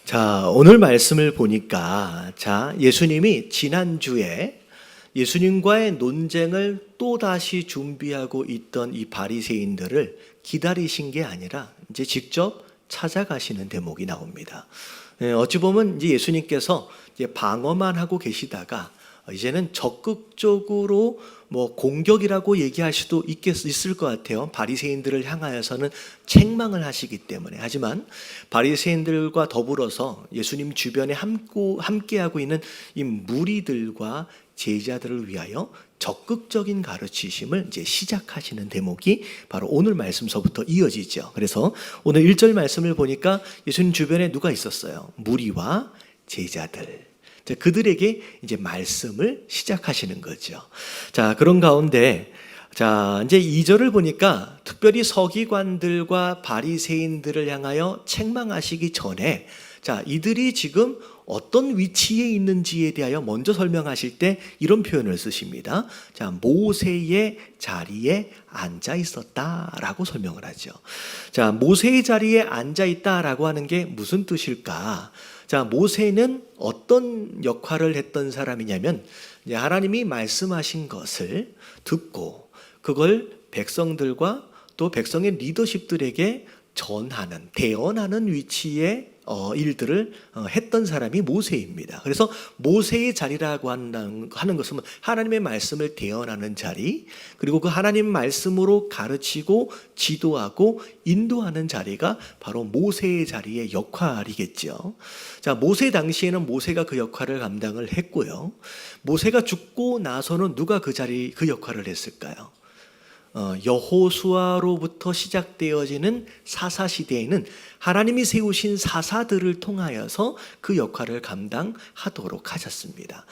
자, 오늘 말씀을 보니까 예수님이 지난주에 예수님과의 논쟁을 또다시 준비하고 있던 이 바리새인들을 기다리신 게 아니라 이제 직접 찾아가시는 대목이 나옵니다. 어찌 보면 이제 예수님께서 이제 방어만 하고 계시다가 이제는 적극적으로 공격이라고 얘기할 수도 있을 것 같아요. 바리새인들을 향하여서는 책망을 하시기 때문에. 하지만 바리새인들과 더불어서 예수님 주변에 함께하고 있는 이 무리들과 제자들을 위하여 적극적인 가르치심을 이제 시작하시는 대목이 바로 오늘 말씀서부터 이어지죠. 그래서 오늘 1절 말씀을 보니까 예수님 주변에 누가 있었어요? 무리와 제자들. 그들에게 이제 말씀을 시작하시는 거죠. 자, 그런 가운데 이제 2절을 보니까 특별히 서기관들과 바리새인들을 향하여 책망하시기 전에 이들이 지금 어떤 위치에 있는지에 대하여 먼저 설명하실 때 이런 표현을 쓰십니다. 모세의 자리에 앉아 있었다라고 설명을 하죠. 모세의 자리에 앉아 있다라고 하는 게 무슨 뜻일까? 모세는 어떤 역할을 했던 사람이냐면 하나님이 말씀하신 것을 듣고 그걸 백성들과 또 백성의 리더십들에게 전하는, 대언하는 위치에 일들을 했던 사람이 모세입니다. 그래서 모세의 자리라고 하는 것은 하나님의 말씀을 대언하는 자리, 그리고 그 하나님 말씀으로 가르치고 지도하고 인도하는 자리가 바로 모세의 자리의 역할이겠죠. 모세 당시에는 모세가 그 역할을 감당을 했고요. 모세가 죽고 나서는 누가 그 역할을 했을까요? 여호수아로부터 시작되어지는 사사시대에는 하나님이 세우신 사사들을 통하여서 그 역할을 감당하도록 하셨습니다.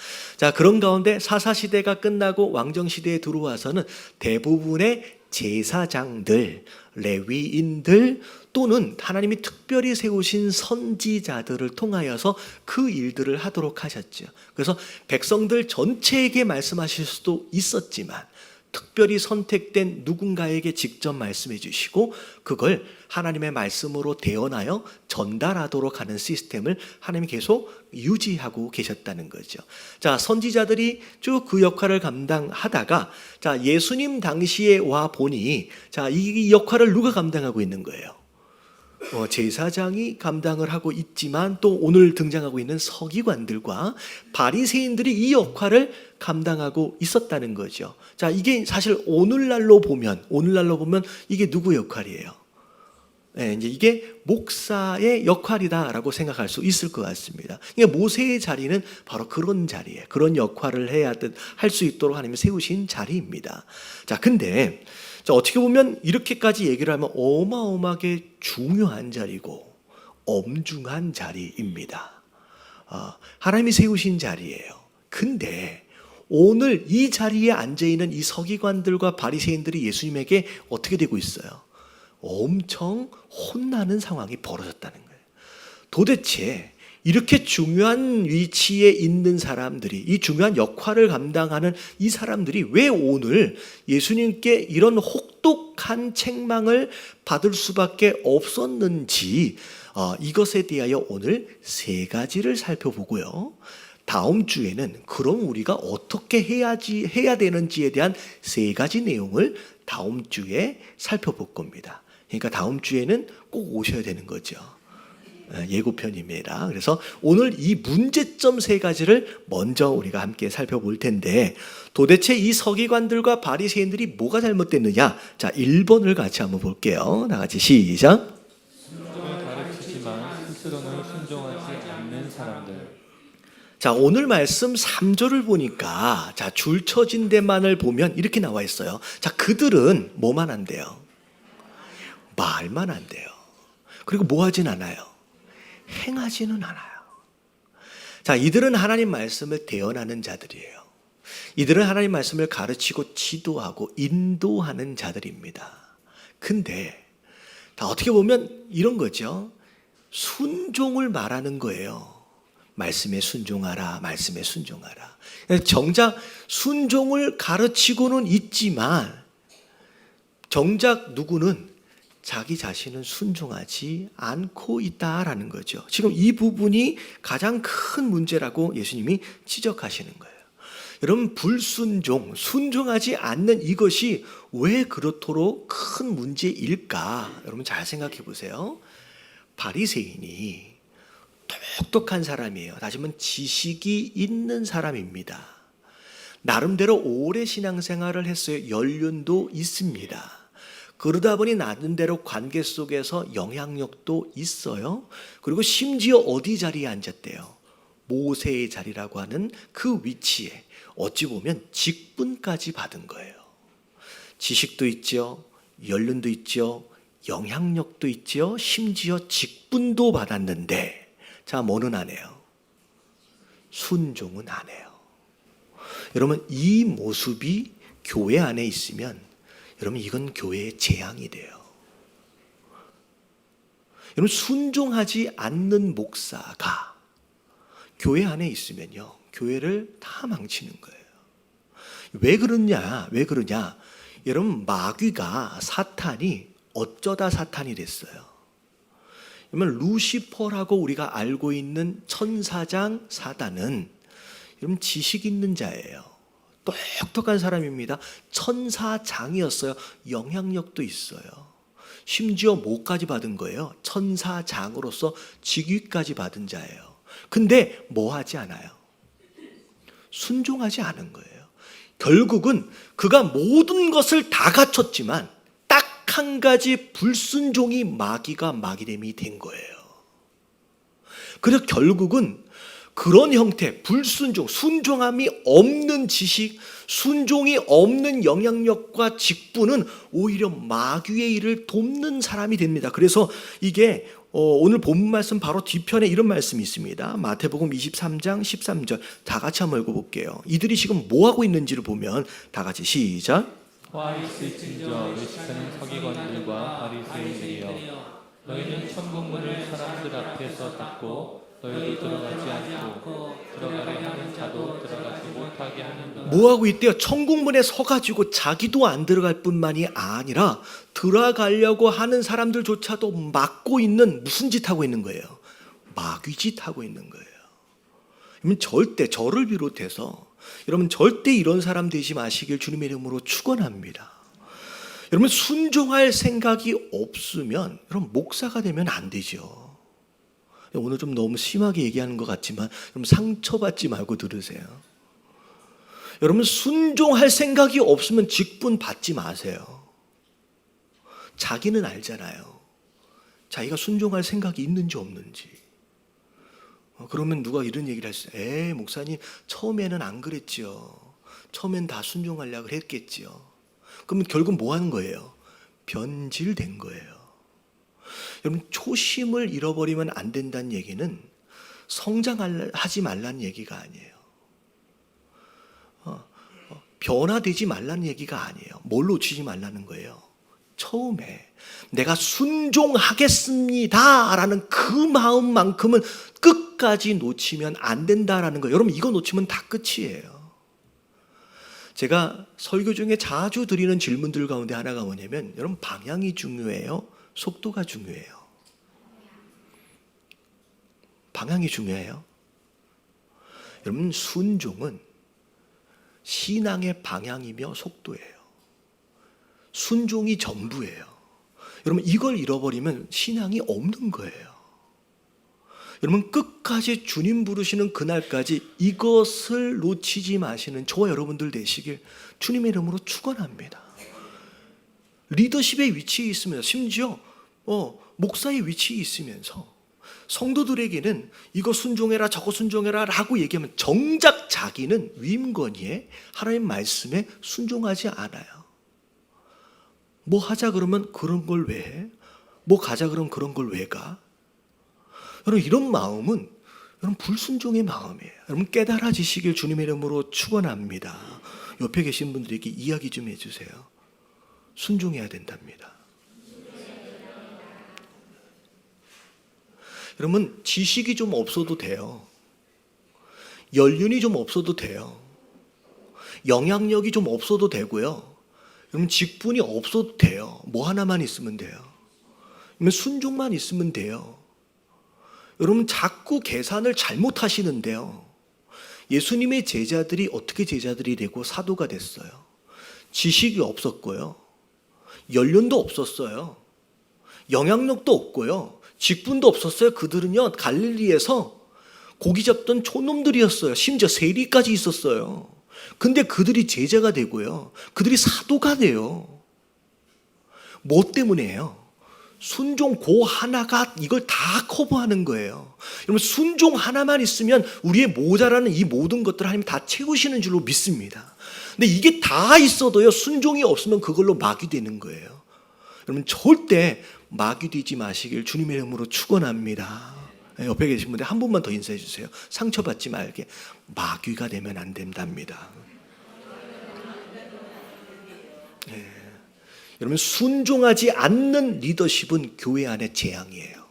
그런 가운데 사사시대가 끝나고 왕정시대에 들어와서는 대부분의 제사장들, 레위인들 또는 하나님이 특별히 세우신 선지자들을 통하여서 그 일들을 하도록 하셨죠. 그래서 백성들 전체에게 말씀하실 수도 있었지만 특별히 선택된 누군가에게 직접 말씀해 주시고 그걸 하나님의 말씀으로 대언하여 전달하도록 하는 시스템을 하나님이 계속 유지하고 계셨다는 거죠. 선지자들이 쭉 그 역할을 감당하다가 예수님 당시에 와 보니 이 역할을 누가 감당하고 있는 거예요? 제사장이 감당을 하고 있지만 또 오늘 등장하고 있는 서기관들과 바리새인들이 이 역할을 감당하고 있었다는 거죠. 이게 사실 오늘날로 보면 이게 누구 역할이에요? 이제 이게 목사의 역할이다라고 생각할 수 있을 것 같습니다. 그러니까 모세의 자리는 바로 그런 자리에 그런 역할을 할 수 있도록 하나님이 세우신 자리입니다. 근데 어떻게 보면 이렇게까지 얘기를 하면 어마어마하게 중요한 자리고 엄중한 자리입니다. 하나님이 세우신 자리예요. 근데 오늘 이 자리에 앉아있는 이 서기관들과 바리새인들이 예수님에게 어떻게 되고 있어요? 엄청 혼나는 상황이 벌어졌다는 거예요. 도대체 이렇게 중요한 위치에 있는 사람들이, 이 중요한 역할을 감당하는 이 사람들이 왜 오늘 예수님께 이런 혹독한 책망을 받을 수밖에 없었는지 이것에 대하여 오늘 3가지를 살펴보고요. 다음 주에는 그럼 우리가 어떻게 해야 되는지에 대한 3가지 내용을 다음 주에 살펴볼 겁니다. 그러니까 다음 주에는 꼭 오셔야 되는 거죠. 예고편입니다. 그래서 오늘 이 문제점 3가지를 먼저 우리가 함께 살펴볼 텐데 도대체 이 서기관들과 바리새인들이 뭐가 잘못됐느냐? 1번을 같이 한번 볼게요. 다 같이 시작. 순종을 가르치지만 스스로는 순종하지 않는 사람들. 오늘 말씀 3절을 보니까 줄 쳐진 데만을 보면 이렇게 나와 있어요. 그들은 뭐만 한대요? 말만 한대요. 그리고 뭐 하진 않아요? 행하지는 않아요. 이들은 하나님 말씀을 대언하는 자들이에요. 이들은 하나님 말씀을 가르치고 지도하고 인도하는 자들입니다. 근데 어떻게 보면 이런 거죠. 순종을 말하는 거예요. 말씀에 순종하라, 말씀에 순종하라. 정작 순종을 가르치고는 있지만 정작 누구는 자기 자신은 순종하지 않고 있다라는 거죠. 지금 이 부분이 가장 큰 문제라고 예수님이 지적하시는 거예요. 여러분, 불순종, 순종하지 않는 이것이 왜 그렇도록 큰 문제일까? 여러분 잘 생각해 보세요. 바리새인이 똑똑한 사람이에요. 다시 말하면 지식이 있는 사람입니다. 나름대로 오래 신앙생활을 했어요. 연륜도 있습니다. 그러다 보니 나름대로 관계 속에서 영향력도 있어요. 그리고 심지어 어디 자리에 앉았대요? 모세의 자리라고 하는 그 위치에 어찌 보면 직분까지 받은 거예요. 지식도 있죠, 연륜도 있죠, 영향력도 있죠, 심지어 직분도 받았는데, 자, 뭐는 안 해요? 순종은 안 해요. 여러분, 이 모습이 교회 안에 있으면 여러분, 이건 교회의 재앙이 돼요. 여러분, 순종하지 않는 목사가 교회 안에 있으면요, 교회를 다 망치는 거예요. 왜 그러냐? 여러분, 마귀가, 사탄이 어쩌다 사탄이 됐어요. 그러면 루시퍼라고 우리가 알고 있는 천사장 사단은 여러분, 지식 있는 자예요. 똑똑한 사람입니다. 천사장이었어요. 영향력도 있어요. 심지어 뭐까지 받은 거예요? 천사장으로서 직위까지 받은 자예요. 근데 뭐 하지 않아요? 순종하지 않은 거예요. 결국은 그가 모든 것을 다 갖췄지만 딱 한 가지 불순종이 마귀가 마귀됨이 된 거예요. 그래서 결국은 그런 형태, 불순종, 순종함이 없는 지식, 순종이 없는 영향력과 직분은 오히려 마귀의 일을 돕는 사람이 됩니다. 그래서 이게 오늘 본문 말씀 바로 뒤편에 이런 말씀이 있습니다. 마태복음 23장 13절 다 같이 한번 읽어볼게요. 이들이 지금 뭐하고 있는지를 보면 다 같이 시작. 화 있을진저 외식하는 서기관들과 바리새인들이여, 너희는 천국문을 사람들 앞에서 닫고 너희도 들어가지 않고 들어가려 하는 자도 들어가지 못하게 하는도다. 뭐하고 있대요? 천국문에 서가지고 자기도 안 들어갈 뿐만이 아니라 들어가려고 하는 사람들조차도 막고 있는, 무슨 짓 하고 있는 거예요? 마귀짓 하고 있는 거예요. 여러분, 절대 저를 비롯해서 여러분 절대 이런 사람 되지 마시길 주님의 이름으로 축원합니다. 여러분, 순종할 생각이 없으면 여러분 목사가 되면 안 되죠. 오늘 좀 너무 심하게 얘기하는 것 같지만 여러분 상처받지 말고 들으세요. 여러분, 순종할 생각이 없으면 직분 받지 마세요. 자기는 알잖아요. 자기가 순종할 생각이 있는지 없는지. 그러면 누가 이런 얘기를 했어요. 목사님, 처음에는 안 그랬죠. 처음엔 다 순종하려고 했겠죠. 그러면 결국 뭐 하는 거예요? 변질된 거예요. 여러분, 초심을 잃어버리면 안 된다는 얘기는 성장하지 말라는 얘기가 아니에요. 변화되지 말라는 얘기가 아니에요. 뭘 놓치지 말라는 거예요? 처음에 내가 순종하겠습니다 라는 그 마음만큼은 끝까지 놓치면 안 된다라는 거예요. 여러분, 이거 놓치면 다 끝이에요. 제가 설교 중에 자주 드리는 질문들 가운데 하나가 뭐냐면, 여러분, 방향이 중요해요? 속도가 중요해요? 방향이 중요해요? 여러분, 순종은 신앙의 방향이며 속도예요. 순종이 전부예요. 여러분, 이걸 잃어버리면 신앙이 없는 거예요. 여러분, 끝까지 주님 부르시는 그날까지 이것을 놓치지 마시는 저와 여러분들 되시길 주님의 이름으로 축원합니다. 리더십의 위치에 있으면서, 심지어 목사의 위치에 있으면서 성도들에게는 이거 순종해라 저거 순종해라 라고 얘기하면 정작 자기는 위임권위에 하나님 말씀에 순종하지 않아요. 뭐 하자 그러면 그런 걸 왜 해? 뭐 가자 그러면 그런 걸 왜 가? 여러분, 이런 마음은 여러분 불순종의 마음이에요. 여러분, 깨달아지시길 주님의 이름으로 축원합니다. 옆에 계신 분들에게 이야기 좀 해주세요. 순종해야 된답니다. 여러분, 지식이 좀 없어도 돼요. 연륜이 좀 없어도 돼요. 영향력이 좀 없어도 되고요. 여러분, 직분이 없어도 돼요. 뭐 하나만 있으면 돼요. 그러면 순종만 있으면 돼요. 여러분 자꾸 계산을 잘못하시는데요. 예수님의 제자들이 어떻게 제자들이 되고 사도가 됐어요? 지식이 없었고요. 연륜도 없었어요. 영향력도 없고요. 직분도 없었어요. 그들은요 갈릴리에서 고기 잡던 촌놈들이었어요. 심지어 세리까지 있었어요. 근데 그들이 제자가 되고요. 그들이 사도가 돼요. 뭐 때문에요? 순종 그 하나가 이걸 다 커버하는 거예요. 여러분 순종 하나만 있으면 우리의 모자라는 이 모든 것들을 하나님 다 채우시는 줄로 믿습니다. 근데 이게 다 있어도요 순종이 없으면 그걸로 마귀되는 거예요. 여러분 절대 마귀되지 마시길 주님의 이름으로 축원합니다. 옆에 계신 분들 한 번만 더 인사해 주세요. 상처받지 말게. 마귀가 되면 안 된답니다. 네. 여러분 순종하지 않는 리더십은 교회 안에 재앙이에요.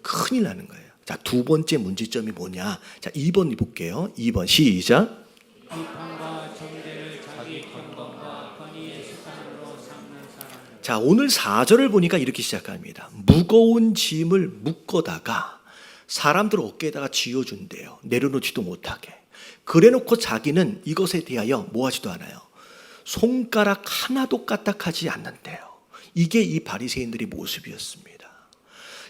큰일 나는 거예요. 자, 두 번째 문제점이 뭐냐? 자, 2번 볼게요. 2번 시작. 비판과 정죄를 자기 건강과 권위의 습관으로 삼는 사람. 자, 오늘 4절을 보니까 이렇게 시작합니다. 무거운 짐을 묶어다가 사람들 어깨에다가 쥐어준대요. 내려놓지도 못하게. 그래놓고 자기는 이것에 대하여 뭐 하지도 않아요. 손가락 하나도 까딱하지 않는데요. 이게 이 바리새인들의 모습이었습니다.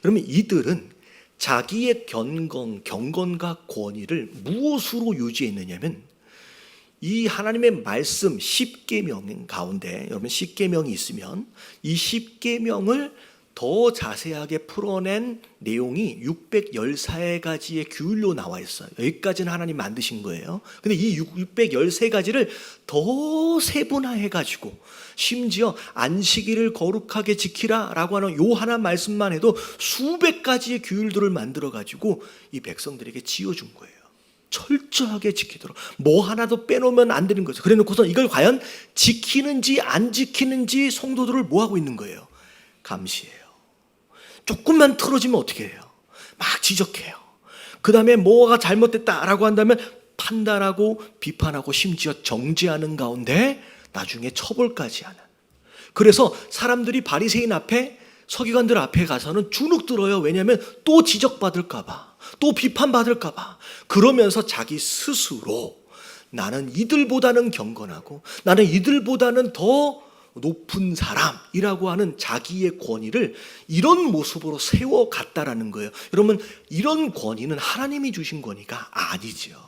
여러분 이들은 자기의 경건과 권위를 무엇으로 유지했느냐면 이 하나님의 말씀 10계명 가운데 여러분 10계명이 있으면 이 10계명을 더 자세하게 풀어낸 내용이 613가지의 규율로 나와 있어요. 여기까지는 하나님 만드신 거예요. 근데 이 613가지를 더 세분화해가지고 심지어 안식일을 거룩하게 지키라라고 하는 요 하나 말씀만 해도 수백 가지의 규율들을 만들어가지고 이 백성들에게 지어준 거예요. 철저하게 지키도록 뭐 하나도 빼놓으면 안 되는 거죠. 그래놓고서 이걸 과연 지키는지 안 지키는지 성도들을 뭐 하고 있는 거예요? 감시해요. 조금만 틀어지면 어떻게 해요? 막 지적해요. 그 다음에 뭐가 잘못됐다라고 한다면 판단하고 비판하고 심지어 정죄하는 가운데 나중에 처벌까지 하는. 그래서 사람들이 바리새인 앞에 서기관들 앞에 가서는 주눅 들어요. 왜냐하면 또 지적받을까 봐, 또 비판받을까 봐. 그러면서 자기 스스로 나는 이들보다는 경건하고 나는 이들보다는 더 높은 사람이라고 하는 자기의 권위를 이런 모습으로 세워갔다라는 거예요. 여러분 이런 권위는 하나님이 주신 권위가 아니죠.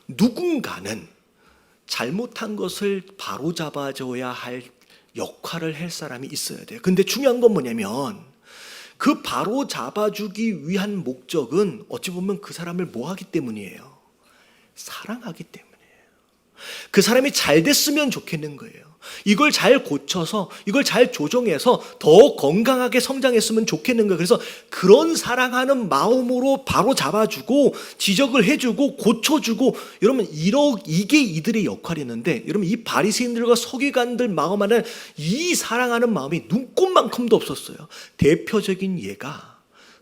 누군가는 잘못한 것을 바로잡아줘야 할 역할을 할 사람이 있어야 돼요. 근데 중요한 건 뭐냐면 그 바로잡아주기 위한 목적은 어찌 보면 그 사람을 뭐 하기 때문이에요? 사랑하기 때문이에요. 그 사람이 잘 됐으면 좋겠는 거예요. 이걸 잘 고쳐서 이걸 잘 조정해서 더 건강하게 성장했으면 좋겠는 거예요. 그래서 그런 사랑하는 마음으로 바로 잡아주고 지적을 해주고 고쳐주고 여러분 이게 이들의 역할이었는데 여러분 이 바리새인들과 서기관들 마음 안에 이 사랑하는 마음이 눈꼽만큼도 없었어요. 대표적인 예가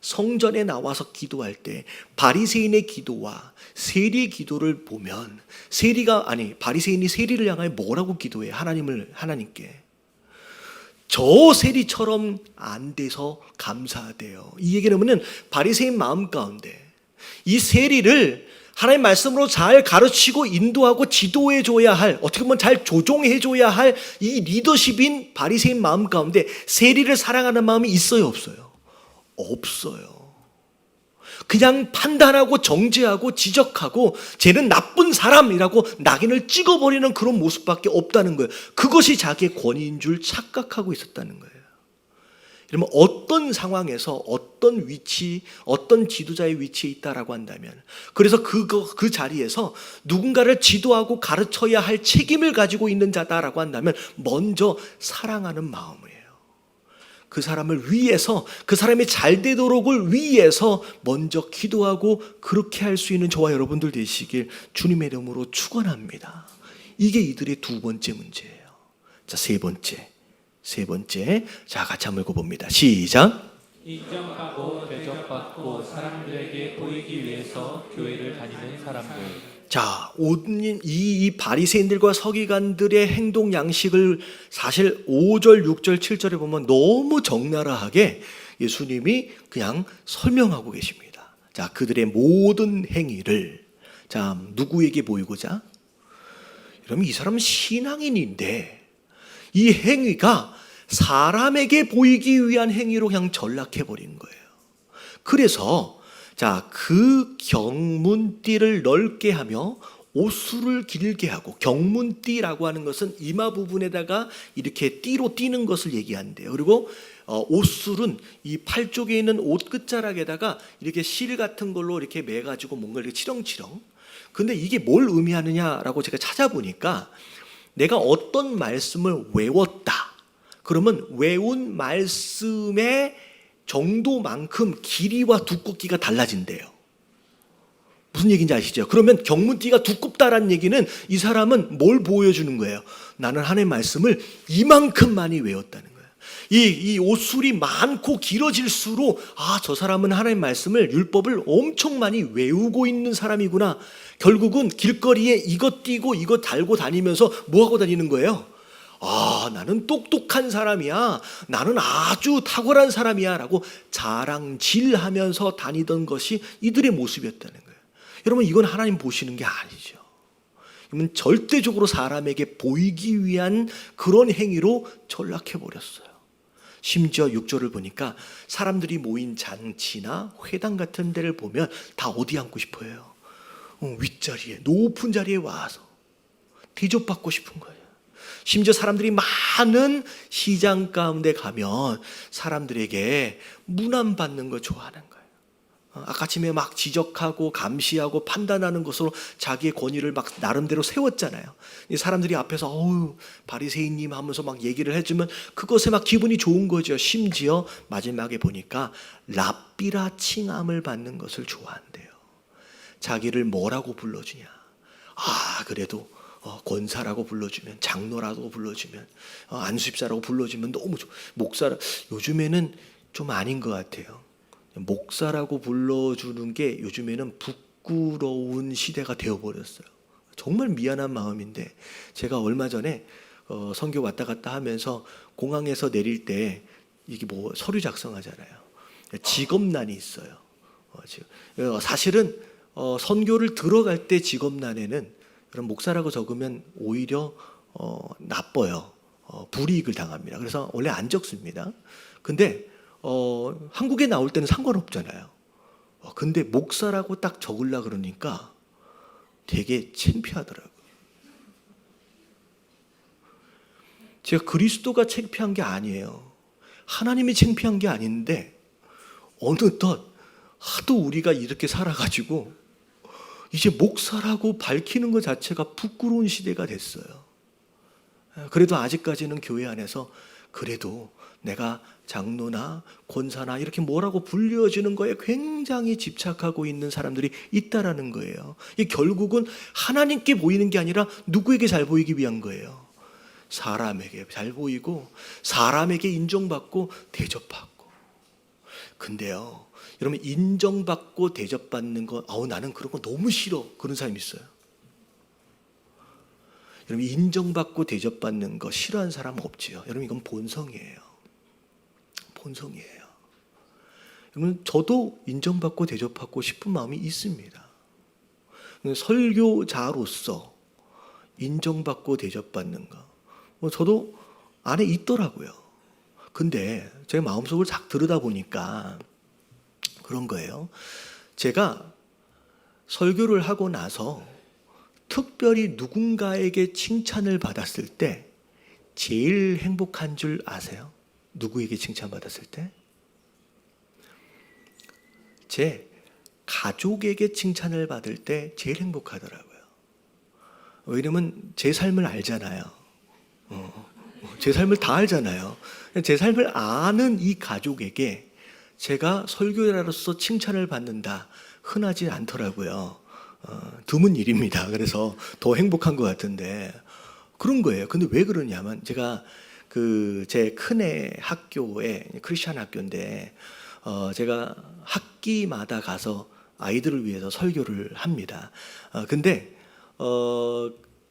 성전에 나와서 기도할 때 바리새인의 기도와 세리의 기도를 보면 바리새인이 세리를 향하여 뭐라고 기도해요? 하나님께 저 세리처럼 안 돼서 감사하대요. 이 얘기는 뭐냐면 바리새인 마음 가운데 이 세리를 하나님 말씀으로 잘 가르치고 인도하고 지도해 줘야 할, 어떻게 보면 잘 조종해 줘야 할 이 리더십인 바리새인 마음 가운데 세리를 사랑하는 마음이 있어요, 없어요? 없어요. 그냥 판단하고 정죄하고 지적하고 쟤는 나쁜 사람이라고 낙인을 찍어버리는 그런 모습밖에 없다는 거예요. 그것이 자기의 권위인 줄 착각하고 있었다는 거예요. 그러면 어떤 상황에서 어떤 위치, 어떤 지도자의 위치에 있다라고 한다면, 그래서 그 자리에서 누군가를 지도하고 가르쳐야 할 책임을 가지고 있는 자다라고 한다면 먼저 사랑하는 마음이에요. 그 사람을 위해서, 그 사람이 잘 되도록을 위해서 먼저 기도하고 그렇게 할 수 있는 저와 여러분들 되시길 주님의 이름으로 축원합니다. 이게 이들의 두 번째 문제예요. 자, 세 번째. 자, 같이 한번 읽어봅니다. 시작. 인정하고 대접받고 사람들에게 보이기 위해서 교회를 다니는 사람들. 자, 이 바리새인들과 서기관들의 행동 양식을 사실 5절, 6절, 7절에 보면 너무 적나라하게 예수님이 그냥 설명하고 계십니다. 자, 그들의 모든 행위를 자, 누구에게 보이고자? 여러분, 이 사람은 신앙인인데 이 행위가 사람에게 보이기 위한 행위로 그냥 전락해 버린 거예요. 그래서 자, 그 경문띠를 넓게 하며 옷수를 길게 하고, 경문띠라고 하는 것은 이마 부분에다가 이렇게 띠로 띠는 것을 얘기한대요. 그리고 옷술은 이 팔 쪽에 있는 옷 끝자락에다가 이렇게 실 같은 걸로 이렇게 매가지고 뭔가 이렇게 치렁치렁. 근데 이게 뭘 의미하느냐라고 제가 찾아보니까 내가 어떤 말씀을 외웠다. 그러면 외운 말씀의 정도만큼 길이와 두껍기가 달라진대요. 무슨 얘기인지 아시죠? 그러면 경문띠가 두껍다라는 얘기는 이 사람은 뭘 보여주는 거예요? 나는 하나님의 말씀을 이만큼 많이 외웠다는 거예요. 이 옷술이 많고 길어질수록 저 사람은 하나님의 말씀을, 율법을 엄청 많이 외우고 있는 사람이구나. 결국은 길거리에 이것 띄고 이것 달고 다니면서 뭐 하고 다니는 거예요? 나는 똑똑한 사람이야. 나는 아주 탁월한 사람이야. 라고 자랑질하면서 다니던 것이 이들의 모습이었다는 거예요. 여러분, 이건 하나님 보시는 게 아니죠. 이건 절대적으로 사람에게 보이기 위한 그런 행위로 전락해버렸어요. 심지어 6절을 보니까 사람들이 모인 잔치나 회당 같은 데를 보면 다 어디 앉고 싶어요? 윗자리에, 높은 자리에 와서 대접받고 싶은 거예요. 심지어 사람들이 많은 시장 가운데 가면 사람들에게 문안받는 거 좋아하는 거예요. 아까쯤에 막 지적하고 감시하고 판단하는 것으로 자기의 권위를 막 나름대로 세웠잖아요. 사람들이 앞에서 바리새인님 하면서 막 얘기를 해주면 그것에 막 기분이 좋은 거죠. 심지어 마지막에 보니까 랍비라 칭함을 받는 것을 좋아한대요. 자기를 뭐라고 불러주냐? 그래도 권사라고 불러주면, 장로라고 불러주면, 안수집사라고 불러주면 너무 좋아. 목사라, 요즘에는 좀 아닌 것 같아요. 목사라고 불러주는 게 요즘에는 부끄러운 시대가 되어버렸어요. 정말 미안한 마음인데, 제가 얼마 전에 선교 왔다 갔다 하면서 공항에서 내릴 때 이게 뭐 서류 작성하잖아요. 직업란이 있어요. 사실은 선교를 들어갈 때 직업란에는 그럼 목사라고 적으면 오히려 나빠요. 불이익을 당합니다. 그래서 원래 안 적습니다. 근데 한국에 나올 때는 상관없잖아요. 근데 목사라고 딱 적으려고 그러니까 되게 창피하더라고요. 제가 그리스도가 창피한 게 아니에요. 하나님이 창피한 게 아닌데 어느덧 하도 우리가 이렇게 살아가지고 이제 목사라고 밝히는 것 자체가 부끄러운 시대가 됐어요. 그래도 아직까지는 교회 안에서 그래도 내가 장로나 권사나 이렇게 뭐라고 불려지는 거에 굉장히 집착하고 있는 사람들이 있다라는 거예요. 이 결국은 하나님께 보이는 게 아니라 누구에게 잘 보이기 위한 거예요. 사람에게 잘 보이고 사람에게 인정받고 대접받고. 근데요, 여러분, 인정받고 대접받는 거, 나는 그런 거 너무 싫어. 그런 사람이 있어요. 여러분, 인정받고 대접받는 거 싫어하는 사람 없지요. 여러분, 이건 본성이에요. 본성이에요. 여러분, 저도 인정받고 대접받고 싶은 마음이 있습니다. 설교자로서 인정받고 대접받는 거, 저도 안에 있더라고요. 근데 제가 마음속을 싹 들여다보니까 그런 거예요. 제가 설교를 하고 나서 특별히 누군가에게 칭찬을 받았을 때 제일 행복한 줄 아세요? 누구에게 칭찬받았을 때? 제 가족에게 칭찬을 받을 때 제일 행복하더라고요. 왜냐면 제 삶을 알잖아요. 제 삶을 다 알잖아요. 제 삶을 아는 이 가족에게 제가 설교자로서 칭찬을 받는다, 흔하지 않더라고요. 드문 일입니다. 그래서 더 행복한 것 같은데 그런 거예요. 근데 왜 그러냐면 제가 제 큰애 학교에 크리스찬 학교인데 제가 학기마다 가서 아이들을 위해서 설교를 합니다. 근데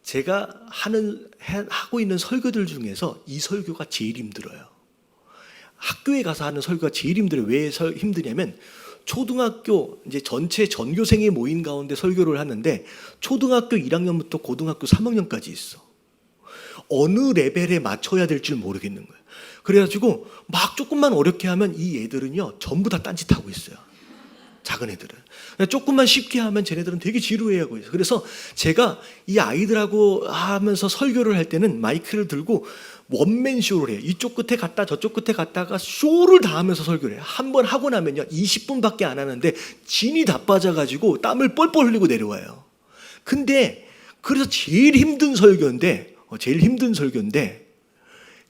제가 하고 있는 설교들 중에서 이 설교가 제일 힘들어요. 학교에 가서 하는 설교가 제일 힘들어요. 왜 힘드냐면 초등학교 이제 전체 전교생이 모인 가운데 설교를 하는데 초등학교 1학년부터 고등학교 3학년까지 있어. 어느 레벨에 맞춰야 될 줄 모르겠는 거예요. 그래가지고 막 조금만 어렵게 하면 이 애들은요 전부 다 딴짓하고 있어요. 작은 애들은. 조금만 쉽게 하면 쟤네들은 되게 지루해하고 있어요. 그래서 제가 이 아이들하고 하면서 설교를 할 때는 마이크를 들고 원맨쇼를 해요. 이쪽 끝에 갔다 저쪽 끝에 갔다가 쇼를 다 하면서 설교를 해요. 한 번 하고 나면요 20분밖에 안 하는데 진이 다 빠져가지고 땀을 뻘뻘 흘리고 내려와요. 근데 그래서 제일 힘든 설교인데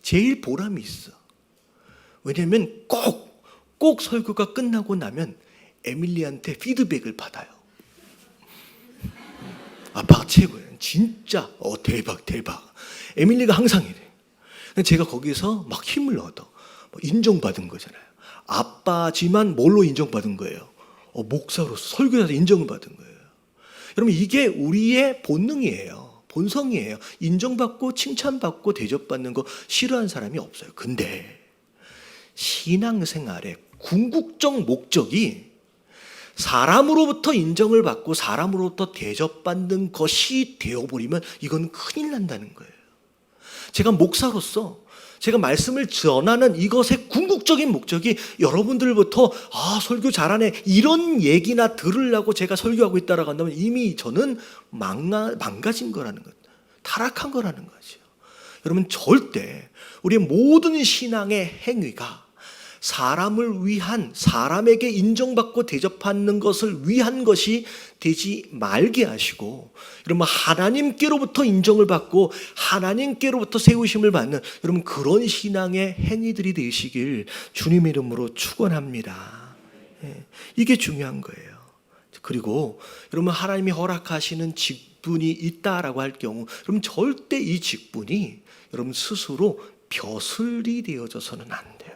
제일 보람이 있어. 왜냐하면 꼭 설교가 끝나고 나면 에밀리한테 피드백을 받아요. 아빠가 최고예요. 진짜 대박. 에밀리가 항상 이래. 제가 거기서 막 힘을 얻어. 인정받은 거잖아요. 아빠지만 뭘로 인정받은 거예요? 목사로서 설교자로 인정을 받은 거예요. 여러분 이게 우리의 본능이에요. 본성이에요. 인정받고 칭찬받고 대접받는 거 싫어하는 사람이 없어요. 근데 신앙생활의 궁극적 목적이 사람으로부터 인정을 받고 사람으로부터 대접받는 것이 되어버리면 이건 큰일 난다는 거예요. 제가 목사로서 제가 말씀을 전하는 이것의 궁극적인 목적이 여러분들부터 설교 잘하네 이런 얘기나 들으려고 제가 설교하고 있다라고 한다면 이미 저는 망가진 거라는 것, 타락한 거라는 거죠. 여러분 절대 우리의 모든 신앙의 행위가 사람을 위한, 사람에게 인정받고 대접받는 것을 위한 것이 되지 말게 하시고, 여러분 하나님께로부터 인정을 받고 하나님께로부터 세우심을 받는 여러분 그런 신앙의 행위들이 되시길 주님의 이름으로 축원합니다. 이게 중요한 거예요. 그리고 여러분 하나님이 허락하시는 직분이 있다라고 할 경우 여러분 절대 이 직분이 여러분 스스로 벼슬이 되어져서는 안 돼요.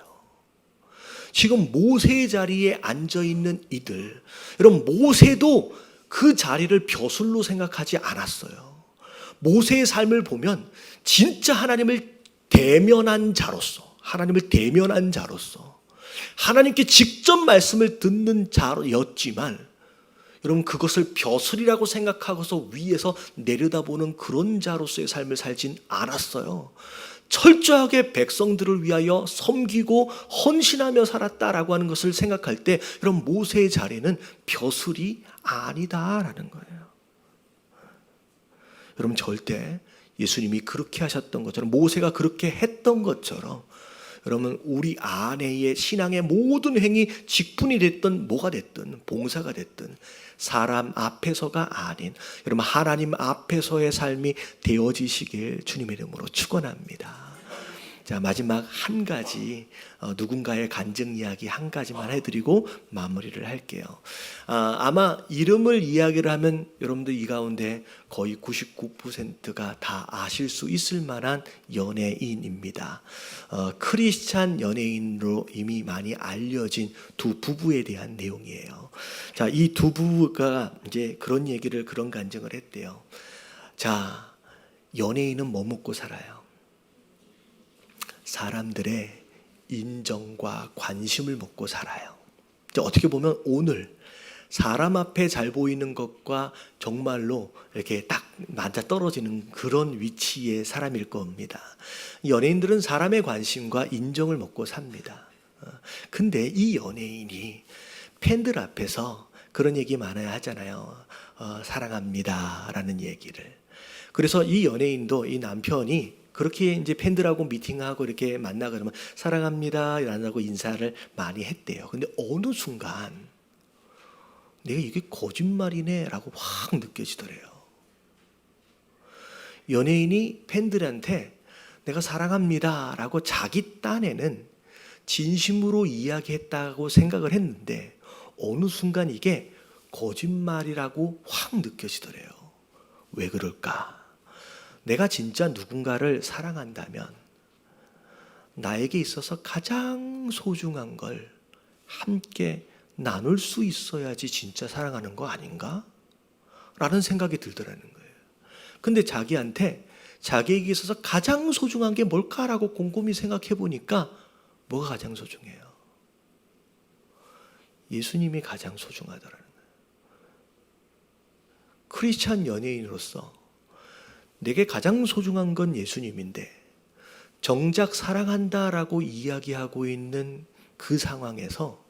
지금 모세의 자리에 앉아있는 이들, 여러분 모세도 그 자리를 벼슬로 생각하지 않았어요. 모세의 삶을 보면 진짜 하나님을 대면한 자로서 하나님께 직접 말씀을 듣는 자였지만 여러분 그것을 벼슬이라고 생각하고서 위에서 내려다보는 그런 자로서의 삶을 살진 않았어요. 철저하게 백성들을 위하여 섬기고 헌신하며 살았다라고 하는 것을 생각할 때 여러분 모세의 자리는 벼슬이 아니다라는 거예요. 여러분 절대 예수님이 그렇게 하셨던 것처럼 모세가 그렇게 했던 것처럼 여러분 우리 안에의 신앙의 모든 행위 직분이 됐든 뭐가 됐든 봉사가 됐든 사람 앞에서가 아닌 여러분 하나님 앞에서의 삶이 되어지시길 주님의 이름으로 축원합니다. 자 마지막 한 가지 누군가의 간증 이야기 한 가지만 해드리고 마무리를 할게요. 아마 이름을 이야기를 하면 여러분들 이 가운데 거의 99%가 다 아실 수 있을 만한 연예인입니다. 크리스찬 연예인으로 이미 많이 알려진 두 부부에 대한 내용이에요. 자, 이 두 부부가 이제 그런 간증을 했대요. 자, 연예인은 뭐 먹고 살아요? 사람들의 인정과 관심을 먹고 살아요. 어떻게 보면 오늘 사람 앞에 잘 보이는 것과 정말로 이렇게 딱 맞아 떨어지는 그런 위치의 사람일 겁니다. 연예인들은 사람의 관심과 인정을 먹고 삽니다. 근데 이 연예인이 팬들 앞에서 그런 얘기 많아야 하잖아요. 사랑합니다 라는 얘기를. 그래서 이 연예인도 이 남편이 그렇게 이제 팬들하고 미팅하고 이렇게 만나 그러면 사랑합니다 라고 인사를 많이 했대요. 근데 어느 순간 내가 이게 거짓말이네 라고 확 느껴지더래요. 연예인이 팬들한테 내가 사랑합니다 라고 자기 딴에는 진심으로 이야기했다고 생각을 했는데 어느 순간 이게 거짓말이라고 확 느껴지더래요. 왜 그럴까? 내가 진짜 누군가를 사랑한다면 나에게 있어서 가장 소중한 걸 함께 나눌 수 있어야지 진짜 사랑하는 거 아닌가? 라는 생각이 들더라는 거예요. 근데 자기한테 자기에게 있어서 가장 소중한 게 뭘까라고 곰곰이 생각해 보니까 뭐가 가장 소중해요? 예수님이 가장 소중하더라는 거예요. 크리스찬 연예인으로서 내게 가장 소중한 건 예수님인데 정작 사랑한다라고 이야기하고 있는 그 상황에서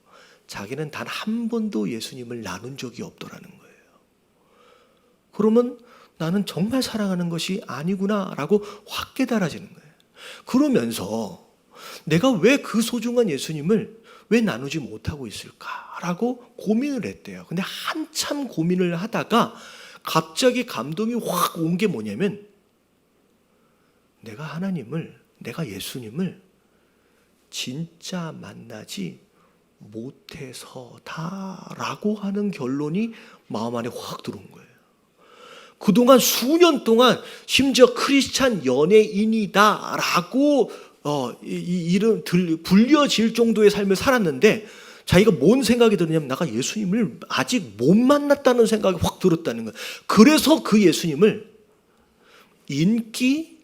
자기는 단 한 번도 예수님을 나눈 적이 없더라는 거예요. 그러면 나는 정말 사랑하는 것이 아니구나라고 확 깨달아지는 거예요. 그러면서 내가 왜 그 소중한 예수님을 왜 나누지 못하고 있을까라고 고민을 했대요. 근데 한참 고민을 하다가 갑자기 감동이 확 온 게 뭐냐면 내가 예수님을 진짜 만나지 못해서다라고 하는 결론이 마음 안에 확 들어온 거예요. 그동안 수년 동안 심지어 크리스찬 연예인이다라고 이름 불려질 정도의 삶을 살았는데 자기가 뭔 생각이 드느냐면 내가 예수님을 아직 못 만났다는 생각이 확 들었다는 거예요. 그래서 그 예수님을 인기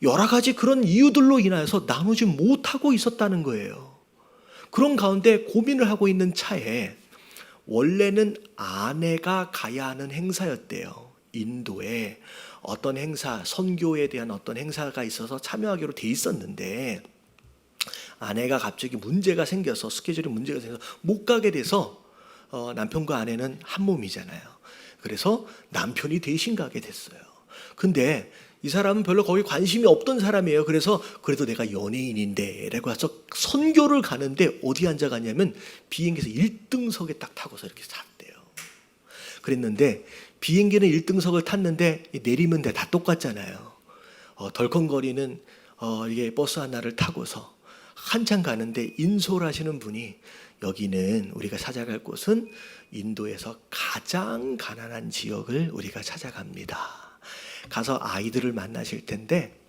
여러 가지 그런 이유들로 인하여서 나누지 못하고 있었다는 거예요. 그런 가운데 고민을 하고 있는 차에 원래는 아내가 가야 하는 행사였대요. 인도에 어떤 행사, 선교에 대한 어떤 행사가 있어서 참여하기로 돼 있었는데 아내가 갑자기 문제가 생겨서 스케줄에 문제가 생겨서 못 가게 돼서 남편과 아내는 한 몸이잖아요. 그래서 남편이 대신 가게 됐어요. 근데 이 사람은 별로 거기 관심이 없던 사람이에요. 그래서 그래도 내가 연예인인데 라고 해서 선교를 가는데 어디 앉아가냐면 비행기에서 1등석에 딱 타고서 이렇게 탔대요. 그랬는데 비행기는 1등석을 탔는데 내리면 다 똑같잖아요. 덜컹거리는 이게 버스 하나를 타고서 한참 가는데 인솔하시는 분이 여기는 우리가 찾아갈 곳은 인도에서 가장 가난한 지역을 우리가 찾아갑니다. 가서 아이들을 만나실 텐데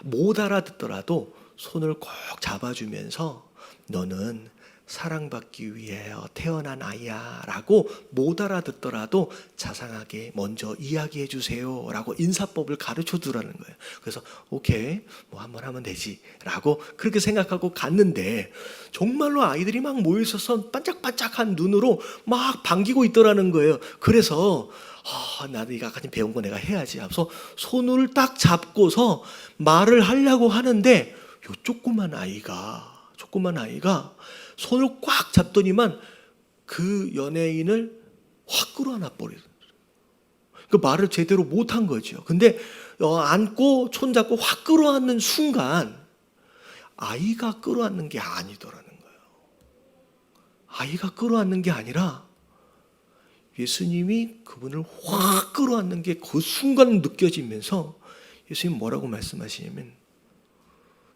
못 알아듣더라도 손을 꼭 잡아주면서 너는 사랑받기 위해 태어난 아이야 라고 못 알아듣더라도 자상하게 먼저 이야기해 주세요 라고 인사법을 가르쳐 두라는 거예요. 그래서 오케이 한번 하면 되지 라고 그렇게 생각하고 갔는데 정말로 아이들이 막 모여 있어서 반짝반짝한 눈으로 막 반기고 있더라는 거예요. 그래서 나도 이거 아까 배운 거 내가 해야지 하면서 손을 딱 잡고서 말을 하려고 하는데 요 조그만 아이가 손을 꽉 잡더니만 그 연예인을 확 끌어안아 버리더라고요. 그 말을 제대로 못한 거죠. 근데 안고 손 잡고 확 끌어안는 순간 아이가 끌어안는 게 아니더라는 거예요. 아이가 끌어안는 게 아니라 예수님이 그분을 확 끌어안는 게 그 순간 느껴지면서 예수님 뭐라고 말씀하시냐면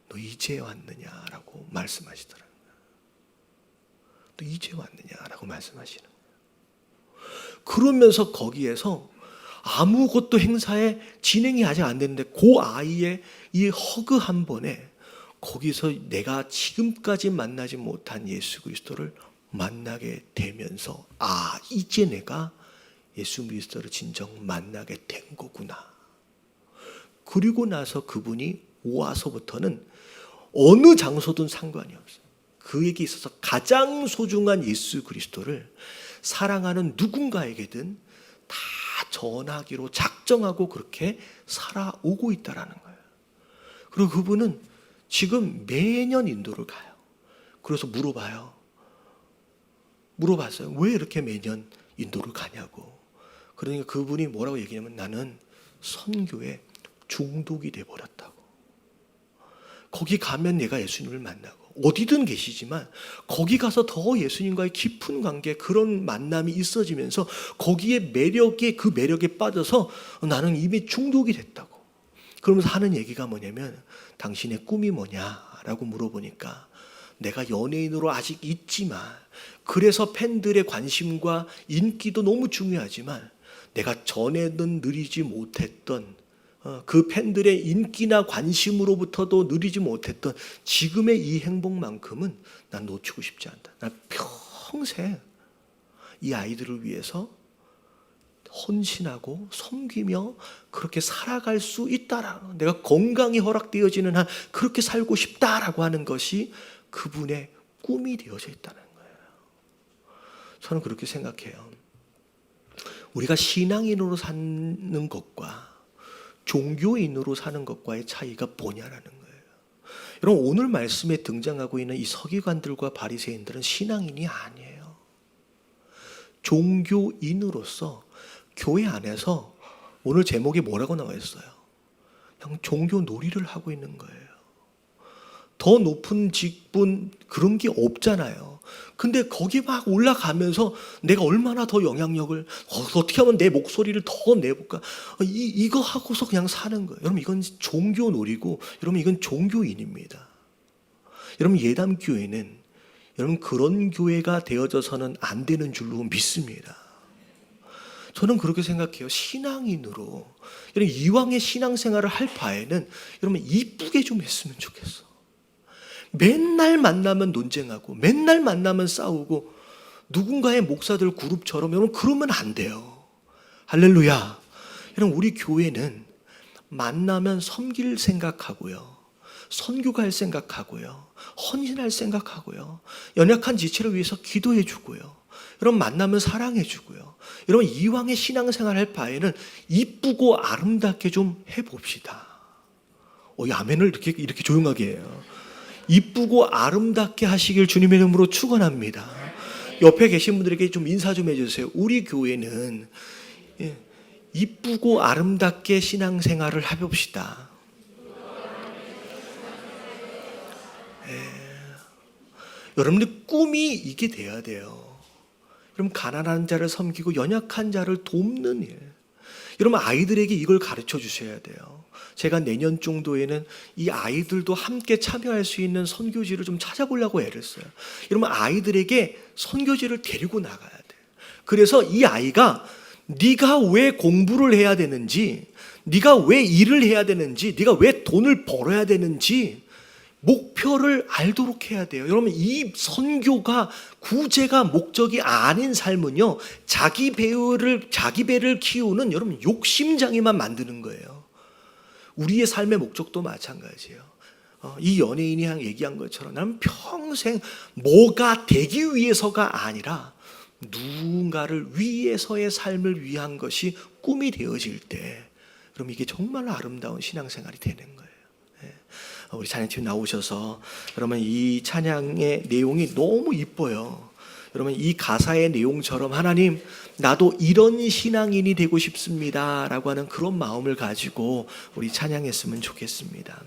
너 이제 왔느냐라고 말씀하시더라고요. 너 이제 왔느냐라고 말씀하시는 거예요. 그러면서 거기에서 아무것도 행사에 진행이 아직 안 됐는데 그 아이의 이 허그 한 번에 거기서 내가 지금까지 만나지 못한 예수 그리스도를 만나게 되면서 이제 내가 예수 그리스도를 진정 만나게 된 거구나. 그리고 나서 그분이 와서부터는 어느 장소든 상관이 없어요. 그에게 있어서 가장 소중한 예수 그리스도를 사랑하는 누군가에게든 다 전하기로 작정하고 그렇게 살아오고 있다라는 거예요. 그리고 그분은 지금 매년 인도를 가요. 그래서 물어봤어요. 왜 이렇게 매년 인도를 가냐고. 그러니까 그분이 뭐라고 얘기하냐면 나는 선교에 중독이 돼버렸다고. 거기 가면 내가 예수님을 만나고 어디든 계시지만 거기 가서 더 예수님과의 깊은 관계 그런 만남이 있어지면서 거기에 그 매력에 빠져서 나는 이미 중독이 됐다고. 그러면서 하는 얘기가 뭐냐면 당신의 꿈이 뭐냐라고 물어보니까 내가 연예인으로 아직 있지만 그래서 팬들의 관심과 인기도 너무 중요하지만 내가 전에는 누리지 못했던 그 팬들의 인기나 관심으로부터도 누리지 못했던 지금의 이 행복만큼은 난 놓치고 싶지 않다. 난 평생 이 아이들을 위해서 헌신하고 섬기며 그렇게 살아갈 수 있다라는, 내가 건강이 허락되어지는 한 그렇게 살고 싶다라고 하는 것이 그분의 꿈이 되어져 있다는 거예요. 저는 그렇게 생각해요. 우리가 신앙인으로 사는 것과 종교인으로 사는 것과의 차이가 뭐냐라는 거예요. 여러분, 오늘 말씀에 등장하고 있는 이 서기관들과 바리새인들은 신앙인이 아니에요. 종교인으로서 교회 안에서, 오늘 제목이 뭐라고 나와 있어요? 그냥 종교 놀이를 하고 있는 거예요. 더 높은 직분 그런 게 없잖아요. 근데 거기 막 올라가면서 내가 얼마나 더 영향력을, 어떻게 하면 내 목소리를 더 내볼까, 이거 하고서 그냥 사는 거예요. 여러분, 이건 종교 놀이고, 여러분, 이건 종교인입니다. 여러분, 예담교회는 여러분 그런 교회가 되어져서는 안 되는 줄로 믿습니다. 저는 그렇게 생각해요. 신앙인으로 여러분 이왕의 신앙생활을 할 바에는 여러분 이쁘게 좀 했으면 좋겠어. 맨날 만나면 논쟁하고 맨날 만나면 싸우고 누군가의 목사들 그룹처럼 여러분 그러면 안 돼요. 할렐루야. 여러분, 우리 교회는 만나면 섬길 생각하고요, 선교갈 생각하고요, 헌신할 생각하고요, 연약한 지체를 위해서 기도해 주고요, 여러분 만나면 사랑해 주고요. 여러분, 이왕의 신앙생활 할 바에는 이쁘고 아름답게 좀 해봅시다. 이 아멘을 이렇게 조용하게 해요. 이쁘고 아름답게 하시길 주님의 이름으로 축원합니다. 옆에 계신 분들에게 좀 인사 좀 해주세요. 우리 교회는 이쁘고 아름답게 신앙생활을 해봅시다. 여러분들 꿈이 이게 돼야 돼요. 여러분, 가난한 자를 섬기고 연약한 자를 돕는 일. 여러분, 아이들에게 이걸 가르쳐 주셔야 돼요. 제가 내년 정도에는 이 아이들도 함께 참여할 수 있는 선교지를 좀 찾아보려고 애를 써요. 여러분, 아이들에게 선교지를 데리고 나가야 돼요. 그래서 이 아이가 네가 왜 공부를 해야 되는지, 네가 왜 일을 해야 되는지, 네가 왜 돈을 벌어야 되는지 목표를 알도록 해야 돼요. 여러분, 이 선교가 구제가 목적이 아닌 삶은요, 자기 배를 키우는 여러분 욕심장애만 만드는 거예요. 우리의 삶의 목적도 마찬가지예요. 이 연예인이 얘기한 것처럼 나는 평생 뭐가 되기 위해서가 아니라 누군가를 위해서의 삶을 위한 것이 꿈이 되어질 때, 그럼 이게 정말 아름다운 신앙생활이 되는 거예요. 우리 찬양팀 나오셔서 여러분 이 찬양의 내용이 너무 이뻐요. 여러분, 이 가사의 내용처럼 하나님, 나도 이런 신앙인이 되고 싶습니다 라고 하는 그런 마음을 가지고 우리 찬양했으면 좋겠습니다.